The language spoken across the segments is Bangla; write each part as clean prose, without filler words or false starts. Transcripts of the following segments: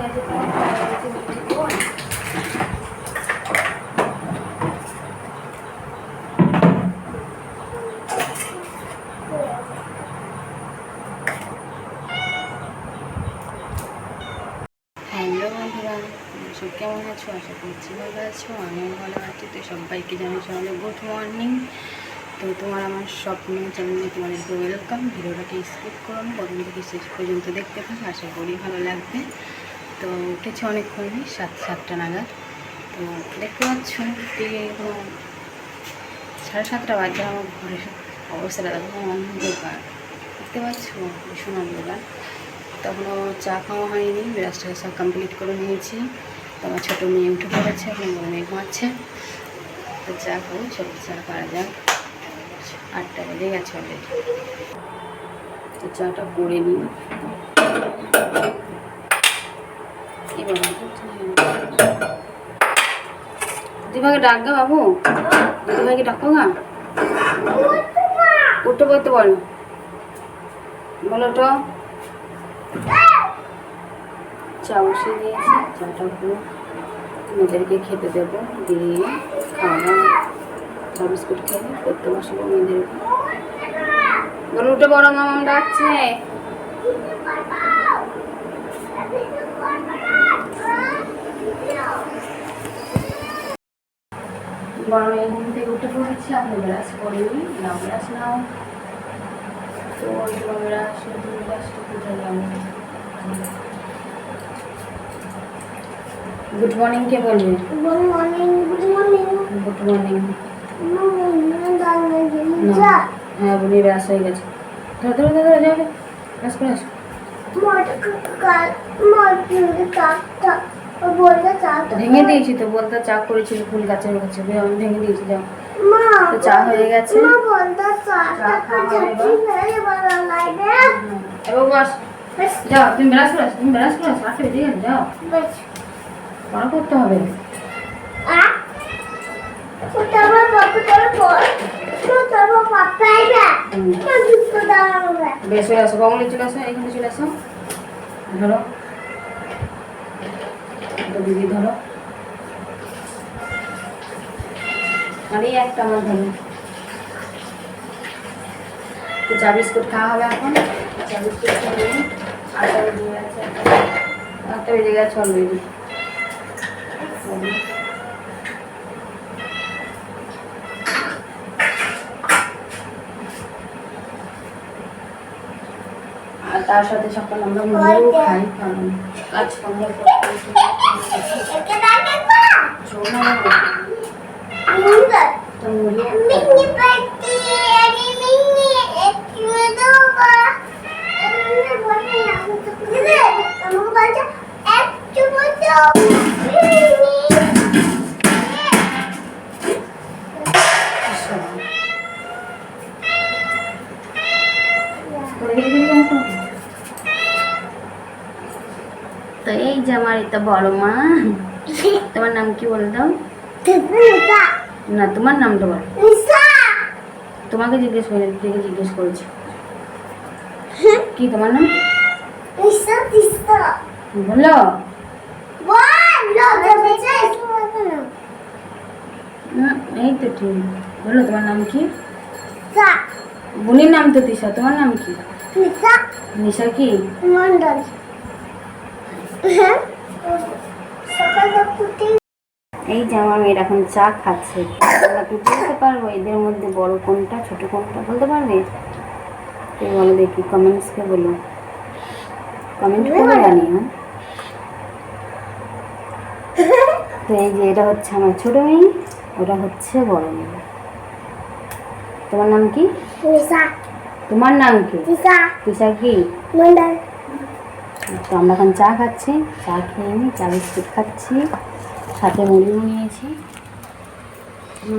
বন্ধুরা, সব কেমন আছো? আশা করছি ভালো আছো, আমিও ভালো আছি। তো সবাইকে জানাই সকালে গুড মর্নিং। তো তোমার আমার স্বপ্ন চ্যানেলে তোমাদেরকে ওয়েলকাম। ভিডিওটাকে স্কিপ করো না, প্রথম থেকে শেষ পর্যন্ত দেখতে থাকো, আশা করি ভালো লাগবে। তো উঠেছে অনেকক্ষণ, 7টা নাগাদ। তো দেখতে পাচ্ছ সাড়ে 7টা বাজে। আমার ঘরের অবস্থাটা দেখো, অন্ধকার। দেখতে পাচ্ছ ভীষণ অন্ধকার। তখনও চা খাওয়া হয়নি, ব্রাশটা সব কমপ্লিট করে নিয়েছি। তো আমার ছোটো মেয়ে উঠে পড়েছে, এখন বড় মেয়ে ঘুমাচ্ছে। তো চা খাবো, চলো চা করা যাক। 8টা বেজে গেছে অলরেডি। তো চাটা করে নিই। দিদিভাইকে ডাক গা বাবু, দিদিভাইকে ডাকো গা। উঠে পড়তে বলো, বলো তো। চা বসিয়ে দিয়েছি, চাটা পুরো মেয়েদেরকে খেতে দেবো, দিয়ে খাওয়া দাওয়া চা বিস্কুট খেয়ে করতে বসবো মেয়েদেরকে। বলো উঠে বড় মামা ডাকছে। বড় মেয়ে ঘুম থেকে উঠে পড়েছি, আপনি ব্রাশ করিনি, না ব্রাশ নাও। তো ব্রাশ ব্রাশটা কোথায় যাবো? গুড মর্নিং কে বলবে? Good morning. Good morning. Good morning. হ্যাঁ বলি, ব্রাশ হয়ে গেছে। ধরো ধরো ধরো, যাবে ব্রাশ করে আসো। ভেঙে দিয়েছি তো, বলতে চা করেছিল ফুল গাছের কাছে, আমি ভেঙে দিয়েছি। যাও, তো চা হয়ে গেছে। এবার বাস, যাও তুমি ব্রাশ করে আসো, তুমি ব্রাশ করে আসো। 8টা বেজে গেছে, যাও পড়া করতে হবে। বেশ হয়ে আসো, কমলে চলে আসো, এইখানে চলে আসো। ধরো দিদি, ধরো। আর এই একটা আমার ধরো। তো চা বিস্কুট খাওয়া হবে এখন। চা বিস্কুট খেয়ে 8টা বেজে গেছে, 8টা বেজে গেছে অলরেডি। আর তার সাথে সকাল আমরা মুড়িও খাই, কারণ কাজকর্ম করতে তো এই যে আমার এটা বড় মা। তোমার নাম কি বলে দাও? না, তোমার নামটা বলো। তোমাকে জিজ্ঞেস করে, দিদিকে জিজ্ঞেস করেছি কি তোমার নাম বলো। এই তো ঠিক বলো, তোমার নাম কি? বুনির নাম তো তিশা, তোমার নাম কি? নিশা কি? এই যে আমার মেয়ের এখন চা খাচ্ছে। তুমি বলতে পারবো এদের মধ্যে বড় কোনটা ছোট কোনটা বলতে পারবে? তুমি বলো দেখি, কমেন্টসকে বলো, কমেন্ট করে জানিও। তো এই যে এটা হচ্ছে আমার ছোট মেয়ে, ওটা হচ্ছে বড় মেয়ে। তোমার নাম কি? তোমার নাম কি? তিশা কি? তো আমরা এখন চা খাচ্ছি, চা খেয়ে নিই, চা বিস্কুট খাচ্ছি, সাথে মুড়িও নিয়েছি।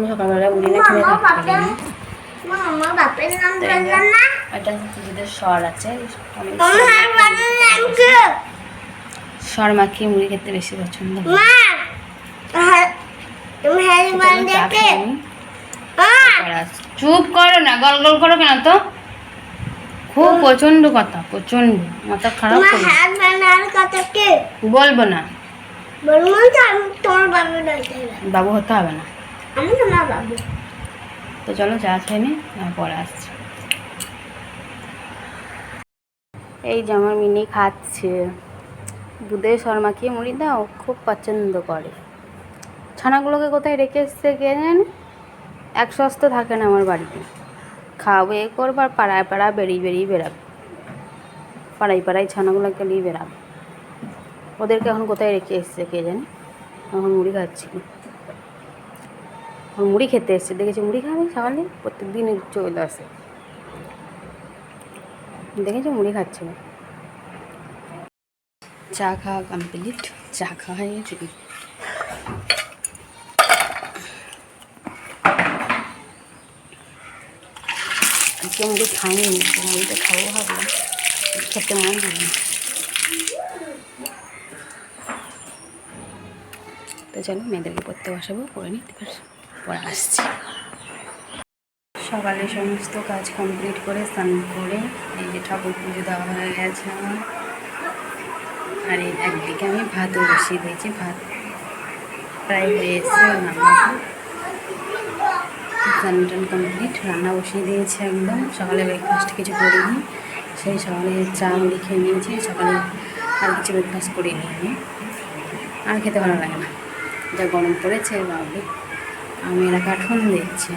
সকালবেলা মুড়ি না খেলে থাকতে পারি না। এটা দিদিদের স্বর আছে, স্বর মাখিয়ে মুড়ি খেতে বেশি পছন্দ। চুপ করো না, গল গল করো কেন? তো খুব প্রচন্ড কথা, প্রচন্ড মাথা খারাপ তোমার করে হাত বানার কথা কে বলবো না। বলবো তো আমি তোমার বাবু ডাকতে বাবু হতে হবে না। আমি তোমার বাবু। তো চলো চা খেয়ে নি, পরে আসছি। এই যে আমার মিনি খাচ্ছে, দুধের শর্মাকে মুড়ি দাও, খুব পছন্দ করে। ছানাগুলোকে কোথায় রেখে এসছে কে জানে, এক সস্ত থাকে না আমার বাড়িতে। খাওয়াবো এ করবো আর পাড়ায় পাড়ায় বেরিয়ে বেরাবে, পাড়ায় ছানাগুলোকে নিয়ে বেরাবে। ওদেরকে এখন কোথায় রেখে এসছে কে জানে। এখন মুড়ি খাচ্ছি, এখন মুড়ি খেতে এসছে, দেখেছি মুড়ি খাবে সকালে, প্রত্যেক দিন চলে আসে, দেখেছি মুড়ি খাচ্ছে না। চা খাওয়া কমপ্লিট, চা খাওয়া হয়ে গেছে। আজকে মুড়ি খাইনি, মুড়িটা খাবো ভাবলাম, খেতে মন হয় না। তো চলো মেয়েদেরকে পড়তে বসাবো, পড়ে নিতে পারছি, পরে আসছি। সকালে সমস্ত কাজ কমপ্লিট করে স্নান করে এই যে ঠাকুর পুজো দেওয়া হয়ে গেছে আমার। আর এই একদিকে আমি ভাতও বসিয়ে দিয়েছি, ভাত প্রায় হয়ে এসছে। স্নান টান কমপ্লিট, রান্না বসিয়ে দিয়েছি একদম। সকালে ব্রেকফাস্ট কিছু করিনি, সেই সকালে চা মুড়ি খেয়ে নিয়েছি। সকালে আর কিছু ব্রেকফাস্ট করিনি আমি, আর খেতে ভালো লাগে না, যা গরম পড়েছে বাবু। আমি এরা কাঠন দিচ্ছে,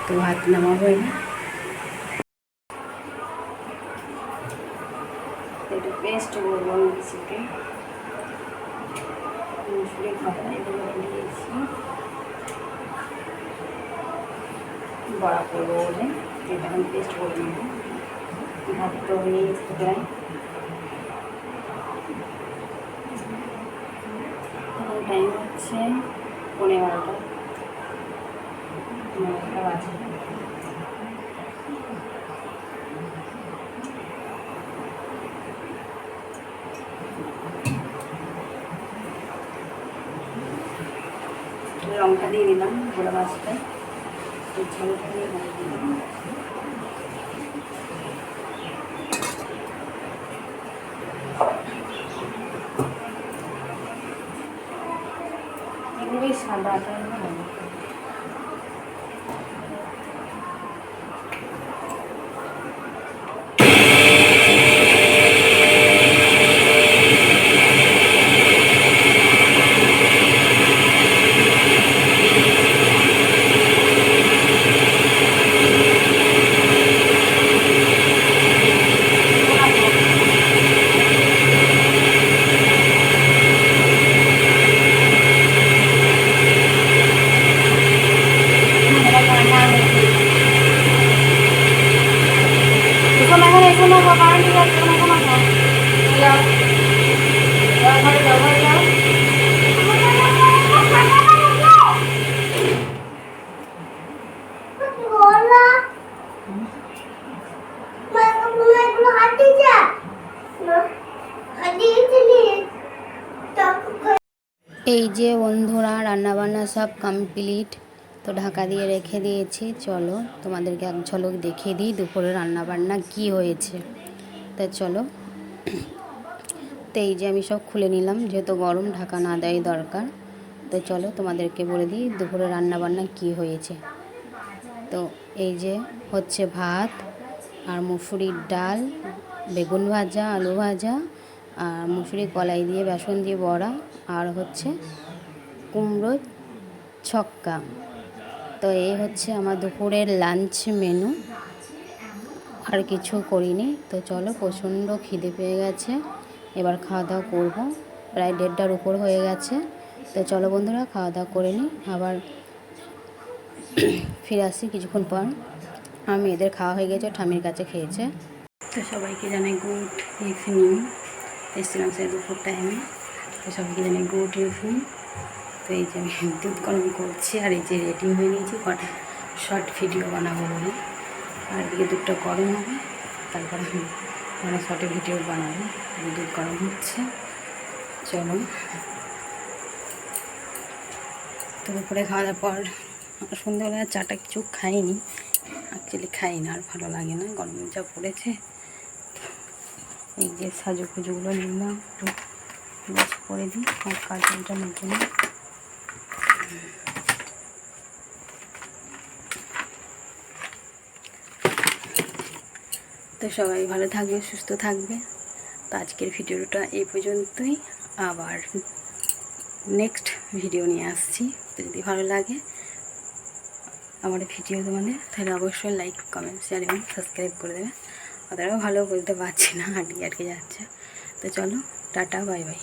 তো ভাত নামাবোই না। একটু পেস্ট করবো মিক্সিতে, মুসুরি খাবার এগুলো দিয়েছি, বড়া করবো বলে এটা আমি পেস্ট করে নেব। ভাত তো হয়ে গেছে প্রায়, এখন টাইম হচ্ছে 11:30 বাজে। লঙ্কা দিয়ে দিলাম গোড়া মাছটায়, ঝালটা দিয়ে দিলাম। এগুলোই সাদাটা ভালো। এই যে বন্ধুরা রান্নাবান্না সব কমপ্লিট, তো ঢাকা দিয়ে রেখে দিয়েছি। চলো তোমাদেরকে এক ঝলক দেখিয়ে দিই দুপুরে রান্নাবান্না কি হয়েছে। তা চলো, তো এই যে আমি সব খুলে নিলাম, যেহেতু গরম ঢাকা না দেওয়াই দরকার। তো চলো তোমাদেরকে বলে দিই দুপুরে রান্নাবান্না কি হয়েছে। তো এই যে হচ্ছে ভাত আর মুসুরির ডাল, বেগুন ভাজা, আলু ভাজা, আর মুসুরি কলাই দিয়ে বেসন দিয়ে বড়া, আর হচ্ছে কুমড়ো ছক্কা। তো এই হচ্ছে আমার দুপুরের লাঞ্চ মেনু, আর কিছু করিনি। তো চলো, প্রচণ্ড খিদে পেয়ে গেছে, এবার খাওয়া দাওয়া করবো, প্রায় 1:30টার উপর হয়ে গেছে। তো চলো বন্ধুরা খাওয়া দাওয়া করে নিই, আবার ফিরে আসি কিছুক্ষণ পর। আমার মেয়েদের খাওয়া হয়ে গেছে, ঠামির কাছে খেয়েছে। তো সবাইকে জানাই গুড ইভিনিং, এসেছিলাম সে দুপুর টাইমে। তো সবাইকে জানাই গুড ইভিনিং। তো এই যে আমি দুধ গরম করছি, আর এই যে রেডি হয়ে নিয়েছি কটা শর্ট ভিডিও বানাবো বলে। আর এদিকে দুধটা গরম হবে, তারপরে আমি মানে শর্টে ভিডিও বানাবো। দুধ গরম হচ্ছে, চলো। তো দুপুরে খাওয়া দাওয়ার পর সন্ধ্যাবেলা চাটা কিছু খাইনি, অ্যাকচুয়ালি খাই না, আর ভালো লাগে না, গরম যা পড়েছে। এই যে সাজুগুজুগুলো নিলাম, একটু গোছ করে দিই আর কাজলটা নতুন। তো সবাই ভালো থাকবে, সুস্থ থাকবে। তো আজকের ভিডিওটা এই পর্যন্তই, আবার নেক্সট ভিডিও নিয়ে আসছি। তো যদি ভালো লাগে আমার ভিডিও তোমাদের, তাহলে অবশ্যই লাইক, কমেন্ট, শেয়ার এবং সাবস্ক্রাইব করে দেবে। ওদেরও ভালো বলতে পারছি না, আটকে যাচ্ছে। তো চলো, টাটা, বাই বাই।